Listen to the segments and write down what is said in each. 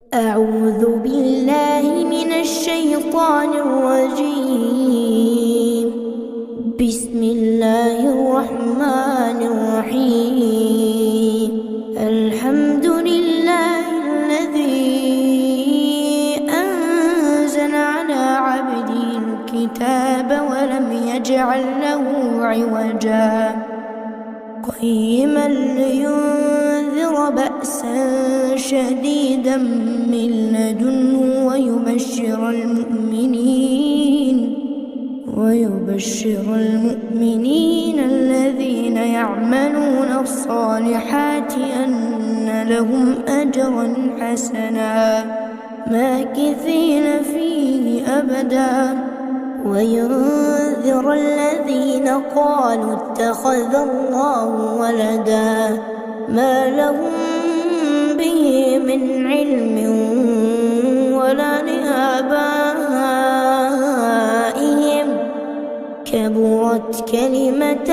أعوذ بالله من الشيطان الرجيم. بسم الله الرحمن الرحيم. الحمد لله الذي أنزل على عبده الكتاب ولم يجعل له عوجا قيما لينذر بأسا شديدا من لدنه ويبشر المؤمنين الذين يعملون الصالحات أن لهم أجرا حسنا ماكثين فيه أبدا وينذر الذين قالوا اتخذ الله ولدا ما لهم به من علم ولا لآبائهم كبرت كلمة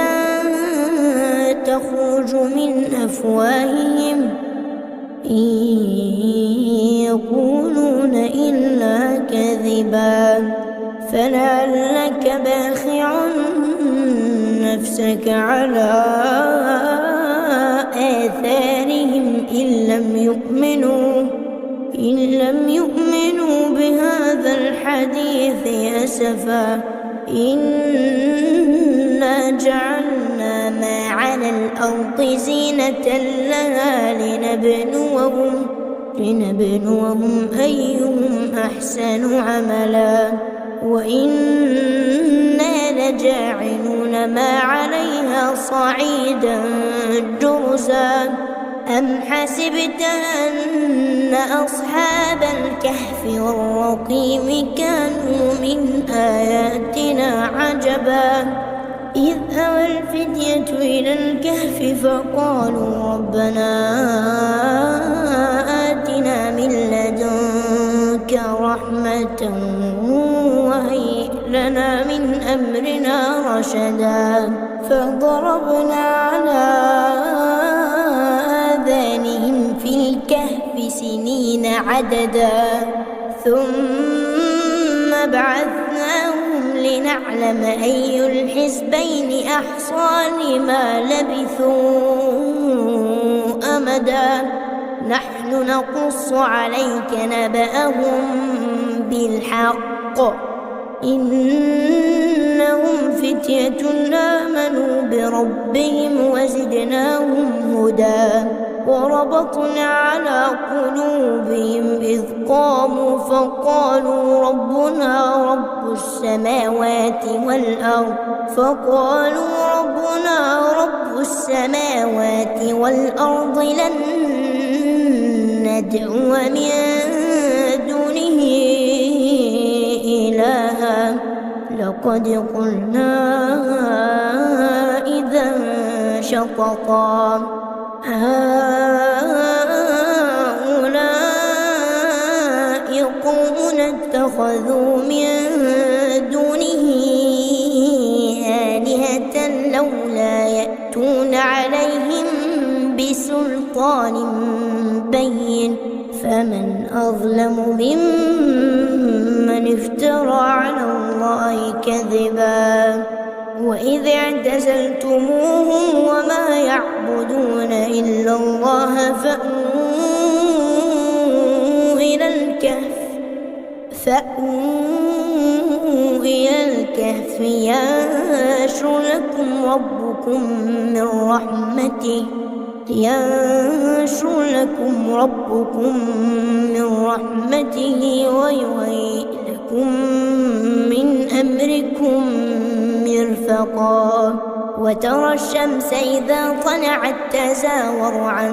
تخرج من أفواههم إن يقولون إلا كذبا فلعلك باخع نفسك على آثارهم إن لم يؤمنوا بهذا الحديث أسفا إنا جعلنا ما على الأرض زينة لها لنبلوهم أيهم أحسن عملا وإنا لجاعلون ما عليها صعيدا جرزا أم حسبت أن أصحاب الكهف والرقيم كانوا من آياتنا عجبا إذ أوى الفتية إلى الكهف فقالوا ربنا آتنا من لدنك رحمة وهيئ لنا من أمرنا رشدا فضربنا على آذانهم في الكهف سنين عددا ثم بعثناهم لنعلم أي الحزبين أحصى لما لبثوا أمدا نحن نقص عليك نبأهم بالحق إنهم فتية آمنوا بربهم وزدناهم هدى وربطنا على قلوبهم إذ قاموا فقالوا ربنا رب السماوات والأرض لن ندعو من دونه إلها لقد قلنا إذا شططا هؤلاء قوم اتخذوا من دونه آلهة لولا يأتون عليهم بسلطان بين فمن أظلم ممن افترى على الله كذبا وإذ اعتزلتموهم وما يعبدون إلا الله فأووا إلى الكهف ينشر لكم ربكم من رحمته ويهيئ لكم من أمركم مرفقا وترى الشمس إذا طلعت تزاور عن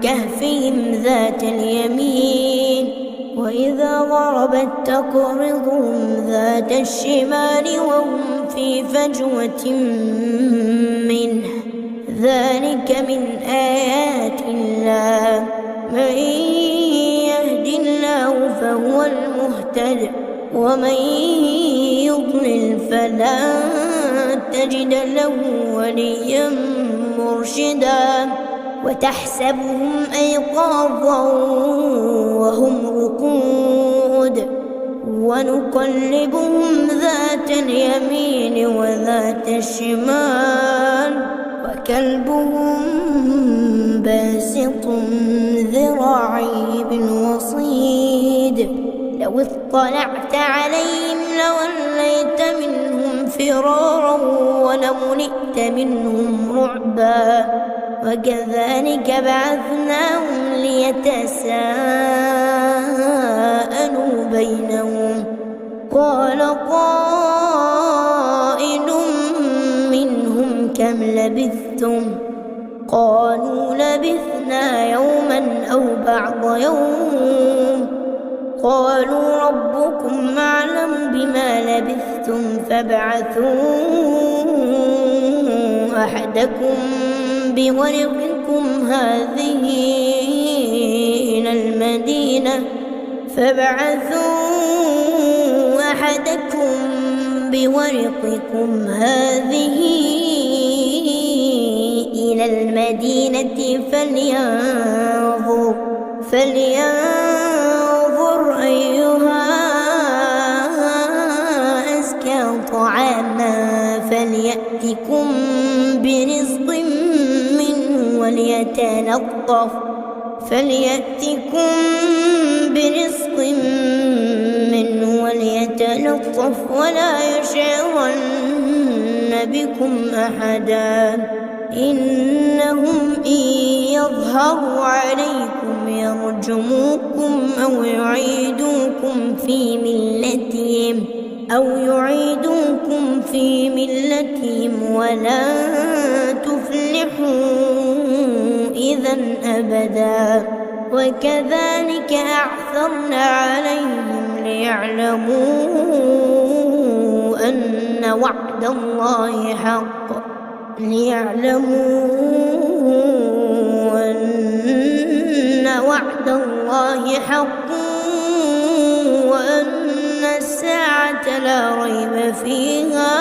كهفهم ذات اليمين وإذا غربت تقرضهم ذات الشمال وهم في فجوة منه ذلك من آيات الله من يهد الله فهو المهتد ومن يضلل فلا تجد له وليا مرشدا وتحسبهم أيقاظا وهم ونقلبهم ذات اليمين وذات الشمال وكلبهم باسط ذراعيه بالوصيد لو اطلعت عليهم لوليت منهم فرارا ولملئت منهم رعبا وكذلك بعثناهم ليتساءلوا بينهم قال قائل منهم كم لبثتم قالوا لبثنا يوما أو بعض يوم قالوا ربكم أعلم بما لبثتم فابعثوا أحدكم بورقكم هذه إلى المدينة فلينظر أيها أزكى طعاما فليأتكم برزق منه وليتلطف ولا يشعرن بكم أحدا إنهم إن يظهروا عليكم يرجموكم أو يعيدوكم في ملتهم ولن تفلحوا إذا أبدا وكذلك أعثرنا عليهم ليعلموا أن وعد الله حق وأن الساعة لا ريب فيها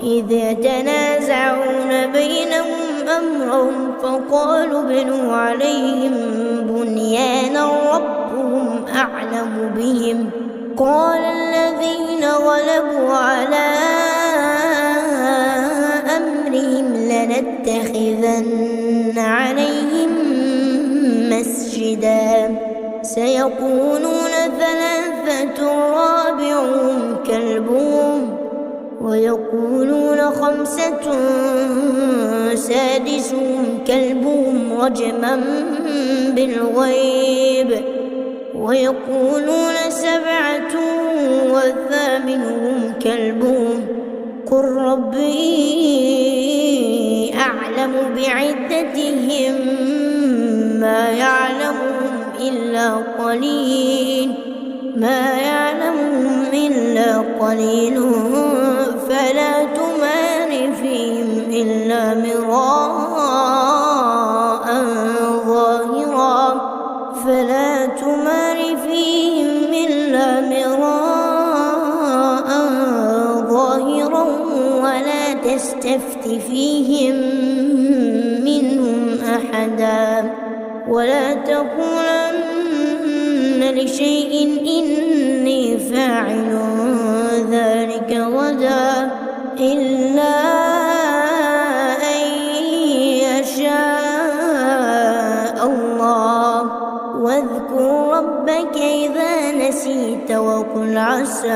إذ يتنازعون بينهم أمرهم فقالوا ابنوا عليهم بنيانا ربهم أعلم بهم قال الذين غلبوا على أمرهم لنتخذن عليهم مسجدا سيقولون ثلاثة رابعهم كلبهم ويقولون خمسة سادسهم كلبهم رجما بالغيب ويقولون سبعة وثامنهم كلبهم قل ربي أعلم بعدتهم ما يعلمهم إلا قليل فلا تمار فيهم إلا مراء ظاهرا ولا تستفت فيهم منهم أحدا ولا تقولن لشيء إني فاعل ذلك غدا إلا أن يشاء الله واذكر ربك إذا نسيت وقل عسى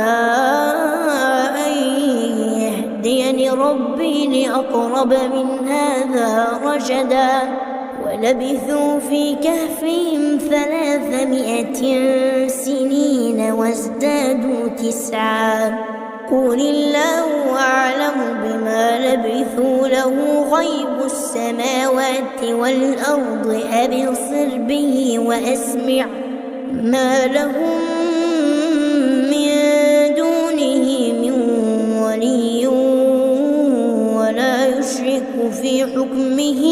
أن يهديني ربي لأقرب من هذا رشدا ولبثوا في كهفهم 300 سنين وازدادوا 9 قل الله أعلم بما لبثوا له غيب السماوات والأرض أبصر به وأسمع ما لهم من دونه من ولي ولا يشرك في حكمه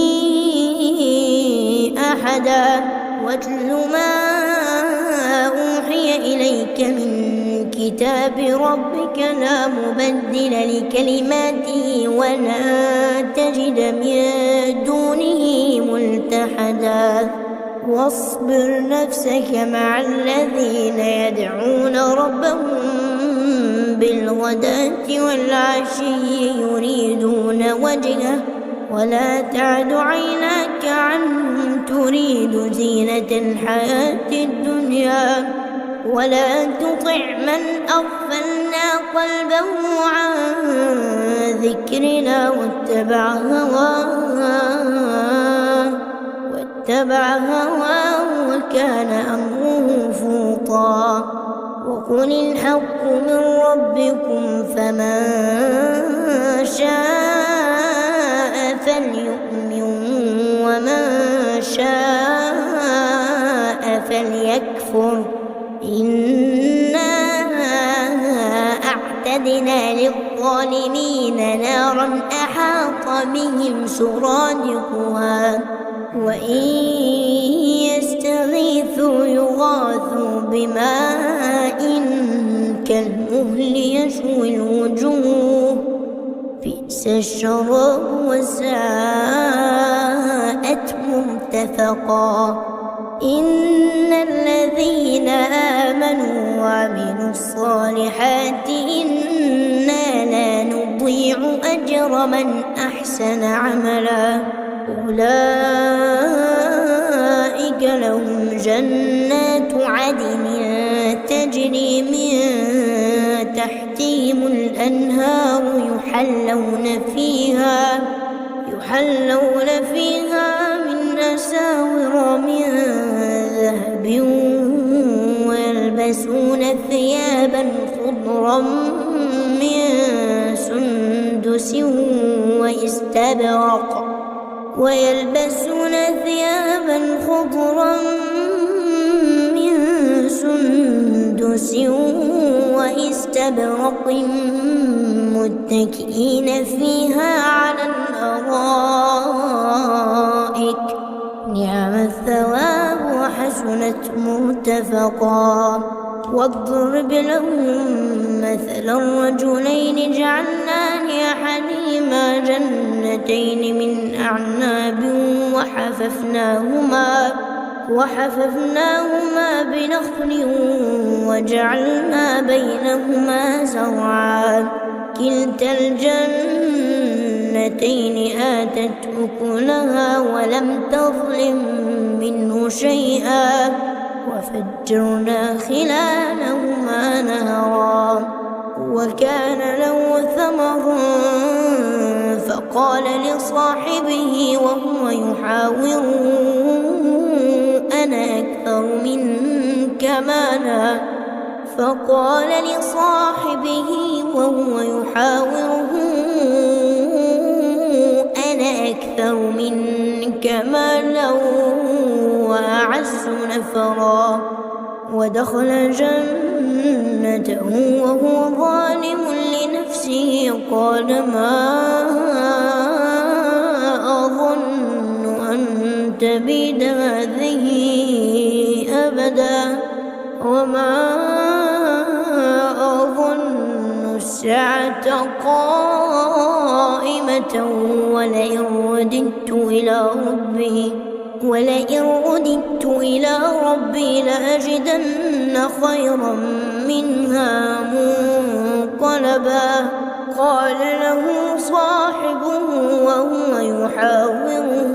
أحدا واتل ما أوحي إليك من كتاب ربك لا مبدل لكلماته ولا تجد من دونه ملتحدا اتحدا واصبر نفسك مع الذين يدعون ربهم بالغداة والعشي يريدون وجهه ولا تعد عيناك عنهم تريد زينة الحياة الدنيا ولا تطع من أغفلنا قلبه عن ذكرنا واتبع هواه وكان أمره فرطا وقل الحق من ربكم فمن شاء فليؤمن ومن شاء فليكفر إنا أعتدنا للظالمين نارا أحاط بهم سرادقها وإن يستغيثوا يغاثوا بماء كالمهل يشوي الوجوه بئس الشراب وساءت مرتفقا إن الذين آمنوا وعملوا الصالحات إنا لا نضيع أجر من أحسن عملا أولئك لهم جنات عدن تجري من تحتهم الأنهار يحلون فيها من أساور من ذهب ويلبسون ثيابا خضرا من سندس واستبرق متكئين فيها على الأرائك نعم الثواب وحسنت مرتفقا واضرب لهم مثل الرجلين جعلنا لأحدهما جنتين من أعناب وحففناهما بنخل وجعلنا بينهما زرعا كلتا الجنتين آتت أكلها ولم تظلم منه شيئا وفجرنا خلالهما نهرا وكان له ثمر فقال لصاحبه وهو يحاوره أنا أكثر منك مالا وأعز نفرا ودخل جنته وهو ظالم لنفسه قال ما أظن أن تبيد هذه أبدا وما أظن الساعة قائمة ولئن رددت إلى ربي لأجدن خيرا منها منقلبا قال له صاحبه وهو يحاوره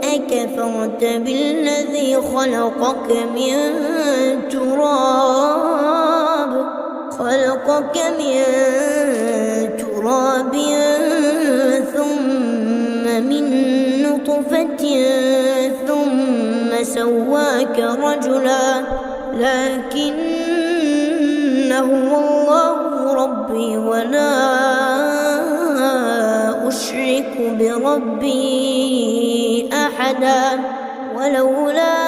أكفرت بالذي خلقك من تراب ثم من نطفة ثم سواك رجلا لكن هو الله ربي ولا أشرك بربي أحدا ولولا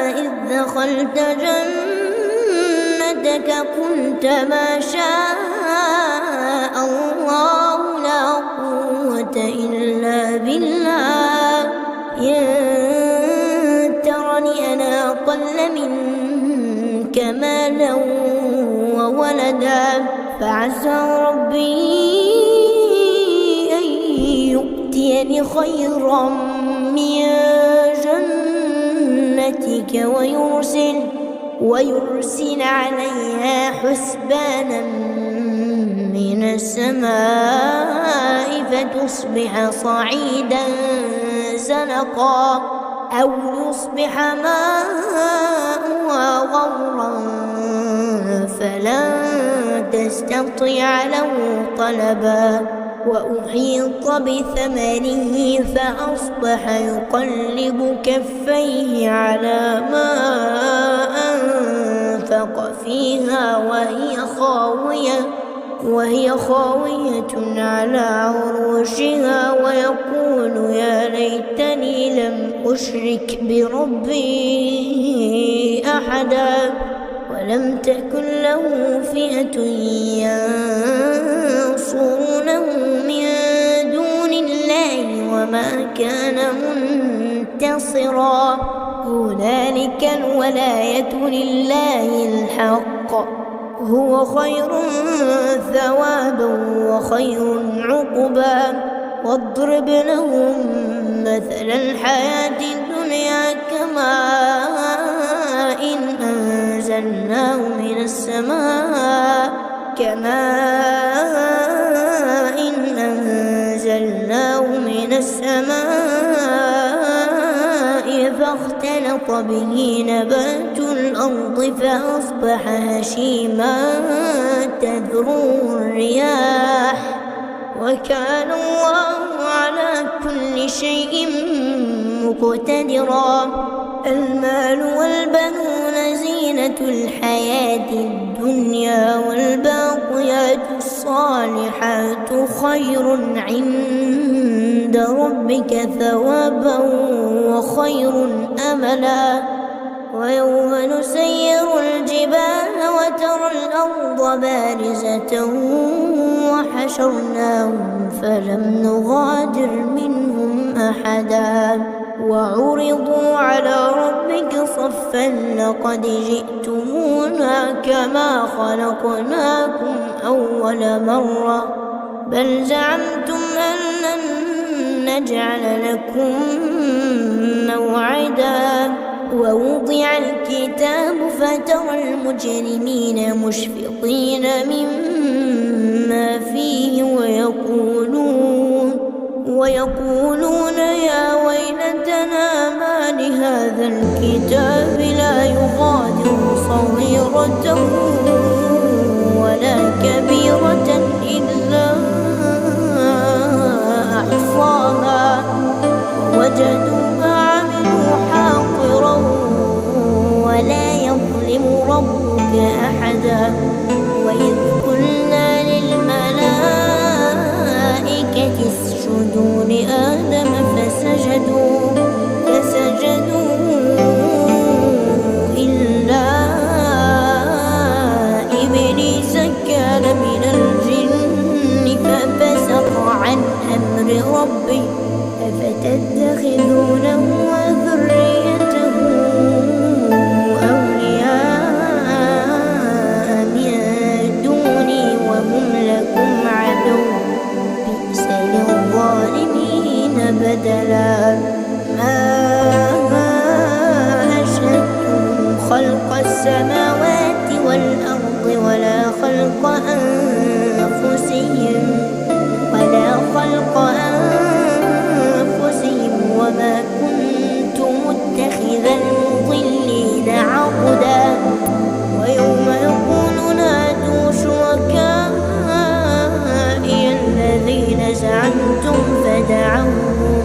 إذ دخلت جنتك قلت ما شاء الله لا قوة إلا بالله إن ترني أنا أقل منك مالا وولدا فعسى ربي أن يؤتيني خيرا من جنتك ويرسل عليها حسبانا من السماء فتصبح صعيدا زلقا أو يصبح ماؤها غورا فلن تستطيع له طلبا وأحيط بثمره فأصبح يقلب كفيه على ما أنفق فيها وهي خاوية على عروشها ويقول يا ليتني لم أشرك بربي أحدا ولم تكن له فئة ينصرونه من دون الله وما كان منتصرا هنالك الولاية لله الحق هو خير ثوابا وخير عقبا واضرب لهم مثل الحياة الدنيا كماء أنزلناه من السماء فاختلط به نبات الأرض فأصبح هشيما تذروه الرياح وكان الله على كل شيء مقتدرا المال والبنون زينة الحياة الدنيا والباقيات الصالحات خير عند ربك ثوابا وخير أملا ويوم نسير الجبال وترى الأرض بارزة وحشرناهم فلم نغادر منهم أحدا وعرضوا على ربك صفا لقد جئتمونا كما خلقناكم أول مرة بل زعمتم أن لن نجعل لكم موعدا ووضع الكتاب فترى المجرمين مشفقين مما فيه ويقولون يا ويلتنا ما لهذا الكتاب لا يغادر صغيرة ولا كبيرة إلا أحصاها ووجدوا ما عملوا حاضرا ولا يظلم ربك أحدا وإذ قلنا للملائكة اسجدوا لآدم فسجدوا إلا إبليس كان من الجن ففسق عن أمر ربه أفتتخذونه وذريته أولياء من دوني وهم لكم عدو بئس للظالمين بدلا ما أشهدتم خلق السماوات والأرض ولا خلق أنفسهم وما كنت متخذ المضلين عضدا ويوم يقول نادوا شركائي الذين زعمتم فدعوهم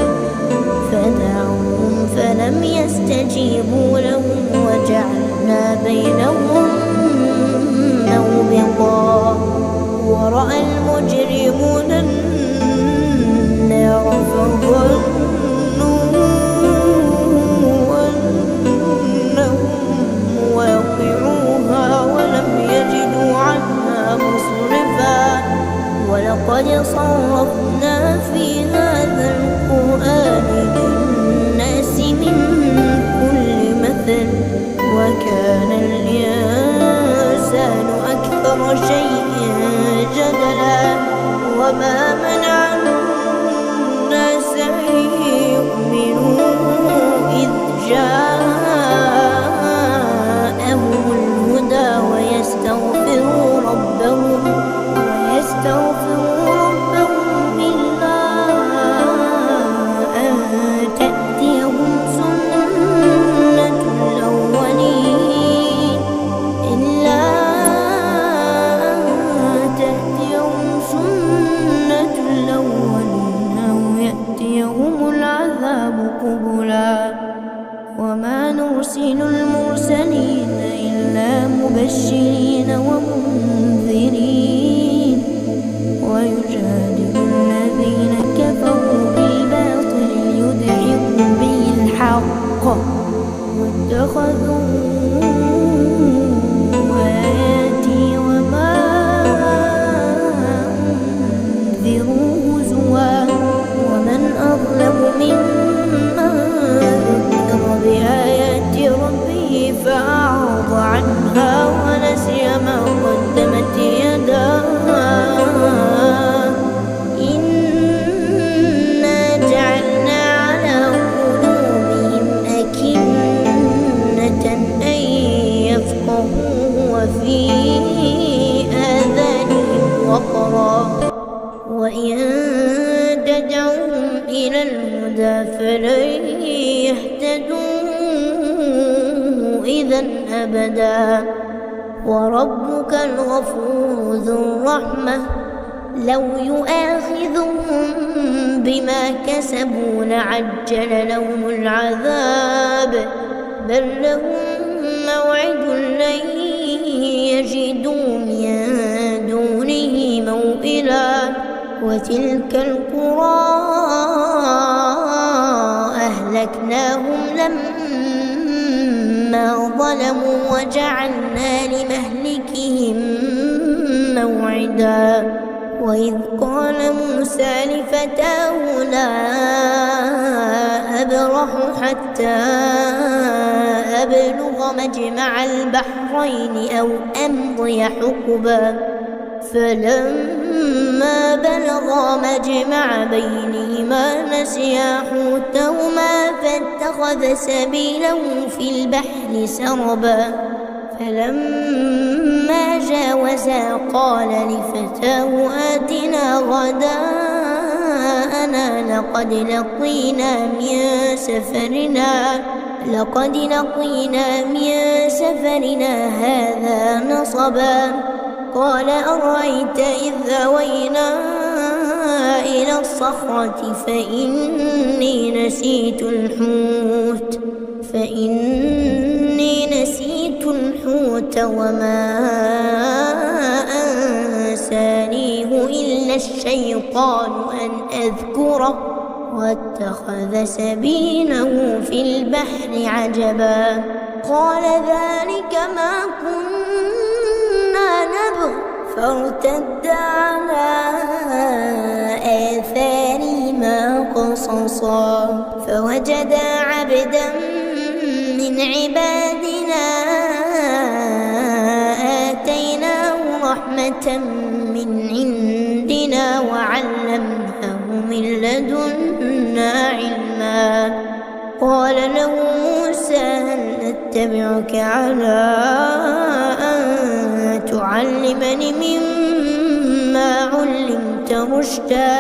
قبلا وما نرسل المرسلين إلا مبشرين ومنذرين ويجادل الذين كفروا بالباطل ليدحضوا به الحق واتخذوا آياتي وما أنذروا هزوا ومن أظلم ممن ذكر بآيات ربه فأعرض عنها ونسي ما قدمت يداه إنا جعلنا على قلوبهم أكنة أن يفقهوا وفي آذانهم وقرا وإن تدعوهم إلى الهدى فلن يهتدوا إذا أبدا وربك الغفور ذو الرحمة لو يؤاخذهم بما كسبوا لعجل لهم العذاب بل لهم موعد لن يجدوا من دونه موئلا وتلك القرى أهلكناهم لما ظلموا وجعلنا لمهلكهم موعدا وإذ قال موسى لفتاه لا أبرح حتى أبلغ مجمع البحرين أو أمضي حقبا فلما بلغا مجمع بينهما نسيا حوتهما فاتخذ سبيله في البحر سربا فلما جاوزا قال لفتاه آتنا غداءنا لقد لقينا من سفرنا هذا نصبا قال أرأيت إذ أوينا إلى الصخرة فإني نسيت الحوت وما أنسانيه إلا الشيطان أن أذكره واتخذ سبيله في البحر عجبا قال ذلك ما كنا نبغ فارتدا على آثارهما قصصا فوجدا عبدا من عبادنا آتيناه رحمة من عندنا وعلمناه من لدنا علما قال له موسى هل أتبعك على أن تعلمني مما علمت رشدا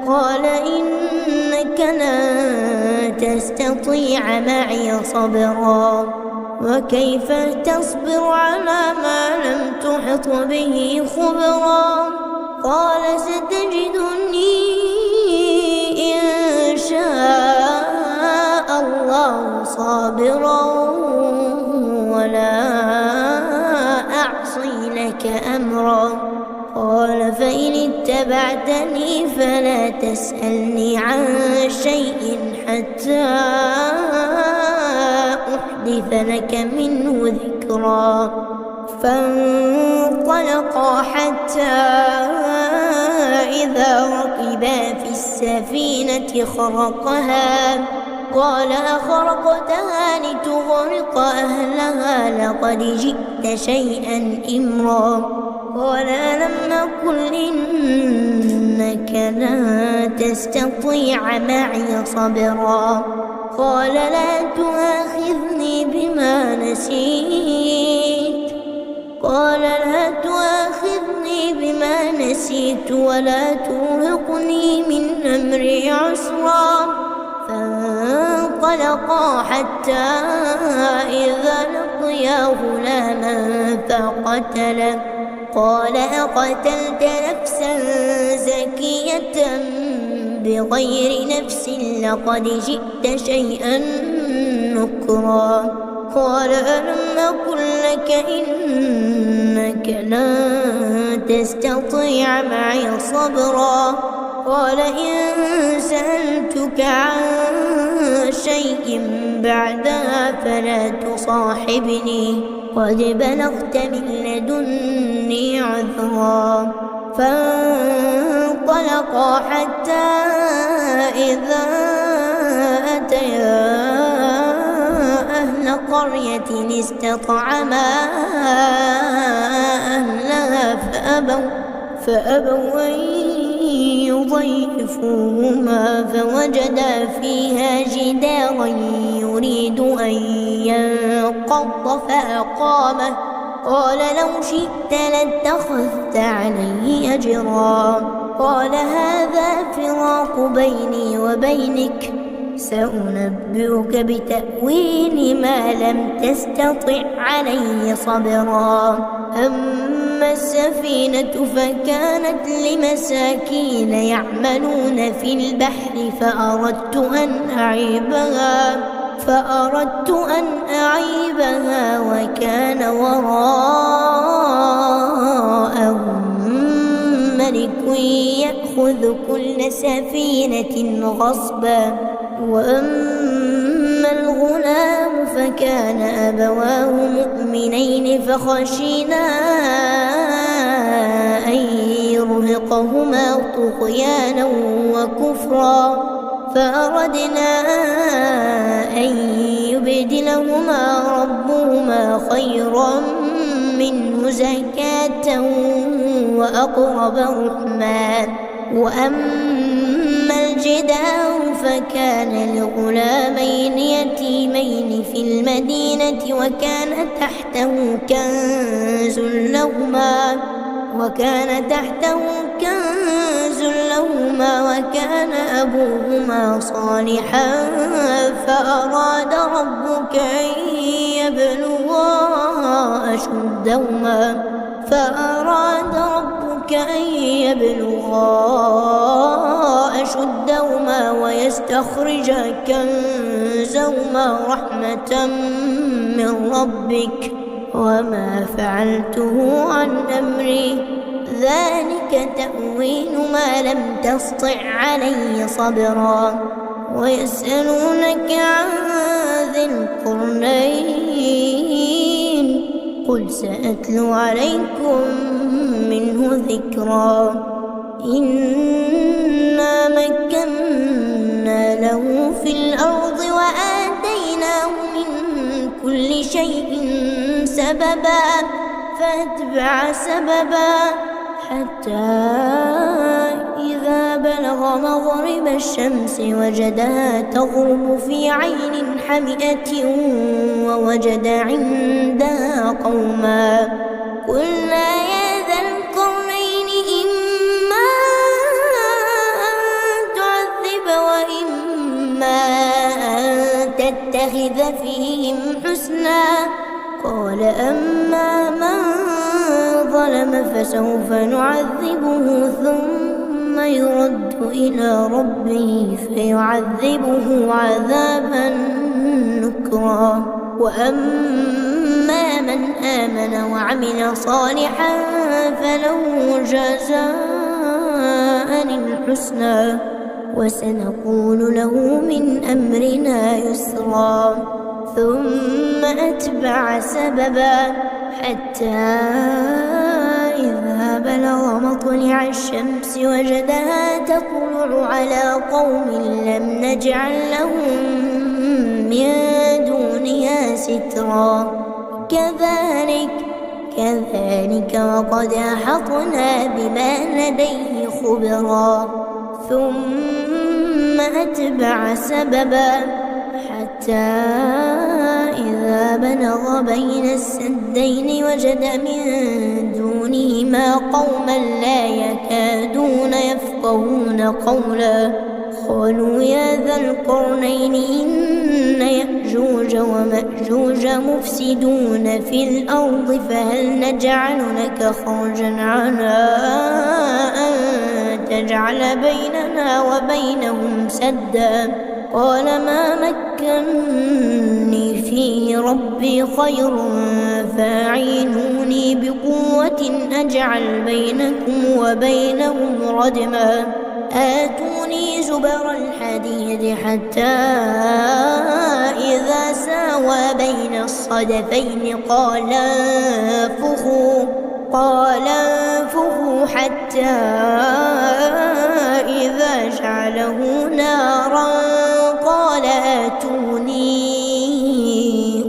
قال إنك لن تستطيع معي صبرا وكيف تصبر على ما لم تحط به خبرا قال ستجدني إن شاء الله صابرا ولا أعصي لك أمرا قال فإن اتبعتني فلا تسألني عن شيء حتى أحدث لك منه ذكرا فانطلقا حتى إذا ركبا في السفينة خرقها قال أخرقتها لتغرق أهلها لقد جئت شيئا إمرا قال ألم أقل إنك لن تستطيع معي صبرا قال لا تؤاخذني بما نسيت ولا ترهقني من أمري عسرا فانطلقا حتى إذا لقيا غلاما فقتله قال أقتلت نفسا زكية بغير نفس لقد جئت شيئا نكرا. قال ألم أقل لك إنك لن تستطيع معي صبرا. قال إن سألتك عن شيء بعدها فلا تصاحبني قد بلغت من لدني عذرا. فانطلقا حتى إذا أتيا أهل قرية استطعما أهلها فأبوا أن يضيفوهما فوجدا فيها جدارا يريد أن ينقض فأقامه. قال لو شئت لاتخذت عليه أجرا. قال هذا فراق بيني وبينك سأنبئك بتأويل ما لم تستطع عليه صبرا. أما السفينة فكانت لمساكين يعملون في البحر فأردت أن أعيبها وكان وراءهم ملك يأخذ كل سفينة غصبا. وأما الغلام فكان أبواه مؤمنين فخشينا أن يرهقهما طغيانا وكفرا فأردنا أن يبدلهما ربهما خيرا منه زكاة وأقرب رحما. وأما الجدار فكان لغلامين يتيمين في المدينة وكان تحته كنز لهما وكان أبوهما صالحا فأراد ربك أن يبلغا أشدهما ويستخرجا كنزهما رحمة من ربك وما فعلته عن أمري ذلك تأويل ما لم تسطع عليه صبرا. ويسألونك عن ذي القرنين قل سأتلو عليكم منه ذكرا. إنا مكنا له في الأرض وآتيناه من كل شيء سببا فأتبع سببا حتى إذا بلغ مغرب الشمس وجدها تغرب في عين حمئة ووجد عندها قوما. قلنا يا ذا القرنين إما أن تعذب وإما أن تتخذ فيهم حسنا. قال أما من ظلم فسوف نعذبه ثم يرد إلى ربه فيعذبه عذابا نكرا. وأما من آمن وعمل صالحا فله جزاء الحسنى وسنقول له من أمرنا يسرا. ثم أتبع سببا حتى إذا بلغ مطلع الشمس وجدها تطلع على قوم لم نجعل لهم من دونها سترا. كذلك وقد أحطنا بما لديه خبرا. ثم أتبع سببا حتى إذا بلغ بين السدين وجد من دونهما قوما لا يكادون يفقهون قولا. قالوا يا ذا القرنين إن يأجوج ومأجوج مفسدون في الأرض فهل نجعل لك خرجا على أن فتجعل بيننا وبينهم سدا قال ما مكني فيه ربي خير فاعينوني بقوة أجعل بينكم وبينهم ردما آتوني زبر الحديد حتى إذا ساوى بين الصدفين قال انفخوا حتى إذا جعله نارا قال آتوني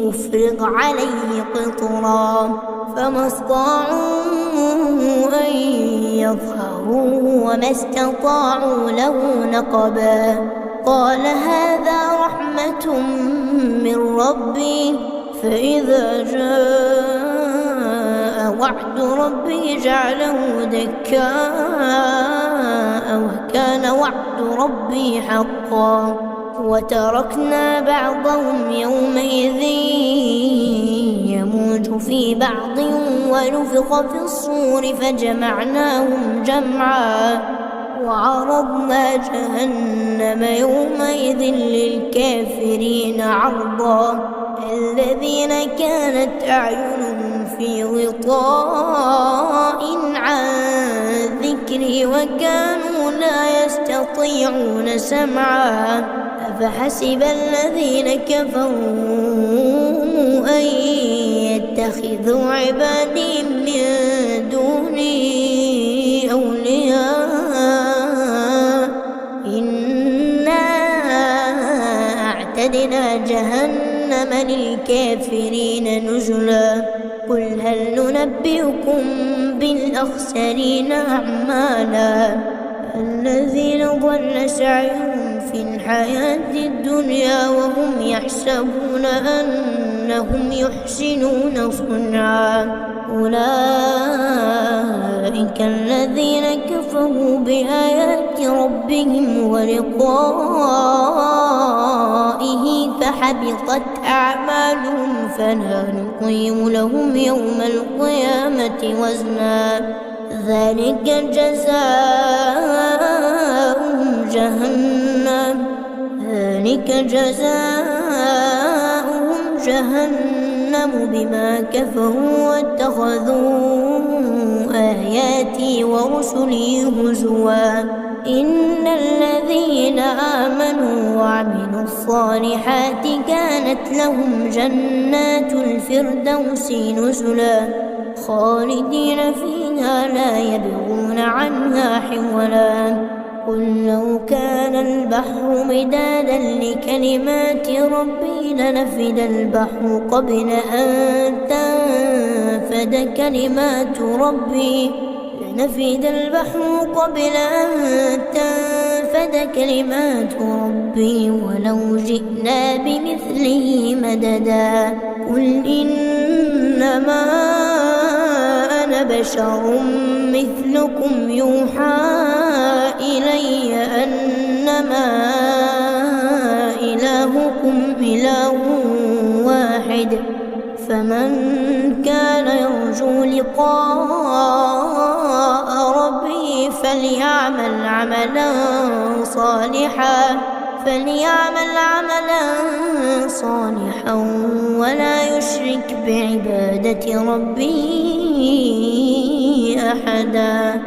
أفرغ عليه قطرا فما استطاعوا أن يظهروه وما استطاعوا له نقبا قال هذا رحمة من ربي فإذا جاء وعد ربي جعله دكاء وكان وعد ربي حقا وتركنا بعضهم يومئذ يموج في بعض ونفخ في الصور فجمعناهم جمعا وعرضنا جهنم يومئذ للكافرين عرضا الذين كانت أعينهم في غطاء عن ذكري وكانوا لا يستطيعون سمعا أفحسب الذين كفروا أن يتخذوا عبادي من دوني أولياء إنا أعتدنا جهنم للكافرين نزلا قل هل ننبئكم بالأخسرين أعمالا الذين ضل سعيهم في الحياة الدنيا وهم يحسبون أنهم يحسنون صنعا أولئك الذين كفروا بآيات ربهم ولقائه فحبطت أعمالهم فلا نقيم لهم يوم القيامة وزنا ذلك جزاؤهم جهنم بما كفروا واتخذوا آياتي ورسلي هزوا إن الذين آمنوا وعملوا الصالحات كانت لهم جنات الفردوس نزلا خالدين فيها لا يبغون عنها حولا قل لو كان البحر مدادا لكلمات ربي لنفد البحر قبل أن تنفد كلمات ربي ولو جئنا بمثله مددا قل إنما أنا بشر مثلكم يوحى إلي أنما إلهكم إله واحد فمن كان يرجو لقاء ربه فليعمل عملا صالحا ولا يشرك بعبادة ربه أحدا.